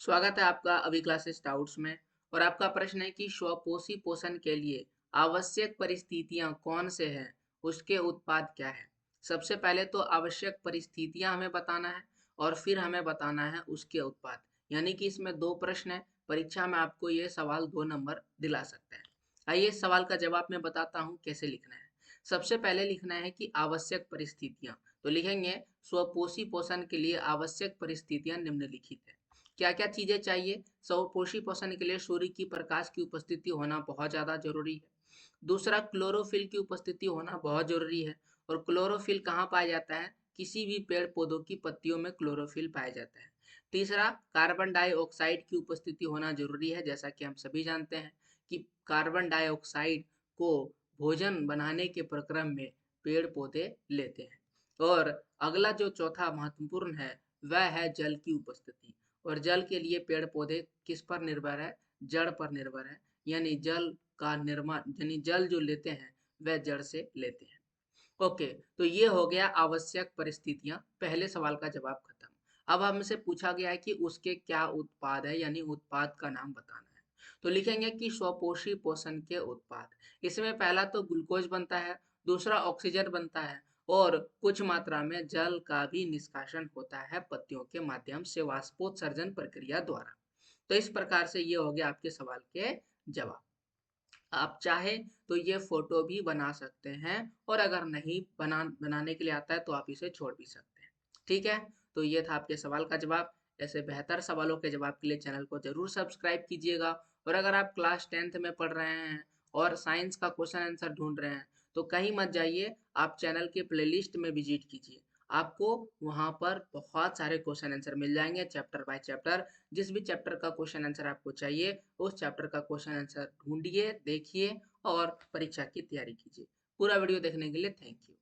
स्वागत है आपका अभी क्लासेस डाउट्स में। और आपका प्रश्न है कि स्वपोषी पोषण के लिए आवश्यक परिस्थितियां कौन से हैं, उसके उत्पाद क्या है। सबसे पहले तो आवश्यक परिस्थितियां हमें बताना है और फिर हमें बताना है उसके उत्पाद। यानी कि इसमें दो प्रश्न है। परीक्षा में आपको ये सवाल 2 नंबर दिला सकते हैं। आइए इस सवाल का जवाब मैं बताता हूँ कैसे लिखना है। सबसे पहले लिखना है कि आवश्यक परिस्थितियां। तो लिखेंगे स्वपोषी पोषण के लिए आवश्यक परिस्थितियां निम्नलिखित है। क्या क्या चीजें चाहिए। स्वपोषी पोषण के लिए सूर्य की प्रकाश की उपस्थिति होना बहुत ज्यादा जरूरी है। दूसरा, क्लोरोफिल की उपस्थिति होना बहुत जरूरी है। और क्लोरोफिल कहाँ पाया जाता है, किसी भी पेड़ पौधों की पत्तियों में क्लोरोफिल पाया जाता है। तीसरा, कार्बन डाइऑक्साइड की उपस्थिति होना जरूरी है। जैसा कि हम सभी जानते हैं कि कार्बन डाइऑक्साइड को भोजन बनाने के प्रक्रम में पेड़ पौधे लेते हैं। और अगला जो चौथा महत्वपूर्ण है वह है जल की उपस्थिति। और जल के लिए पेड़ पौधे किस पर निर्भर है, जड़ पर निर्भर है। यानी जल का निर्माण, यानी जल जो लेते हैं वह जड़ से लेते हैं। ओके, तो ये हो गया आवश्यक परिस्थितियां। पहले सवाल का जवाब खत्म। अब हमसे पूछा गया है कि उसके क्या उत्पाद है, यानी उत्पाद का नाम बताना है। तो लिखेंगे कि स्वपोषी पोषण के उत्पाद। इसमें पहला तो ग्लूकोज बनता है, दूसरा ऑक्सीजन बनता है, और कुछ मात्रा में जल का भी निष्कासन होता है पत्तियों के माध्यम से वाष्पोत्सर्जन प्रक्रिया द्वारा। तो इस प्रकार से ये हो गया आपके सवाल के जवाब। आप चाहे तो ये फोटो भी बना सकते हैं, और अगर नहीं बनाने के लिए आता है तो आप इसे छोड़ भी सकते हैं। ठीक है, तो ये था आपके सवाल का जवाब। ऐसे बेहतर सवालों के जवाब के लिए चैनल को जरूर सब्सक्राइब कीजिएगा। और अगर आप क्लास 10th में पढ़ रहे हैं और साइंस का क्वेश्चन आंसर ढूंढ रहे हैं तो कहीं मत जाइए, आप चैनल के प्लेलिस्ट में विजिट कीजिए। आपको वहां पर बहुत सारे क्वेश्चन आंसर मिल जाएंगे चैप्टर बाय चैप्टर। जिस भी चैप्टर का क्वेश्चन आंसर आपको चाहिए उस चैप्टर का क्वेश्चन आंसर ढूंढिए, देखिए और परीक्षा की तैयारी कीजिए। पूरा वीडियो देखने के लिए थैंक यू।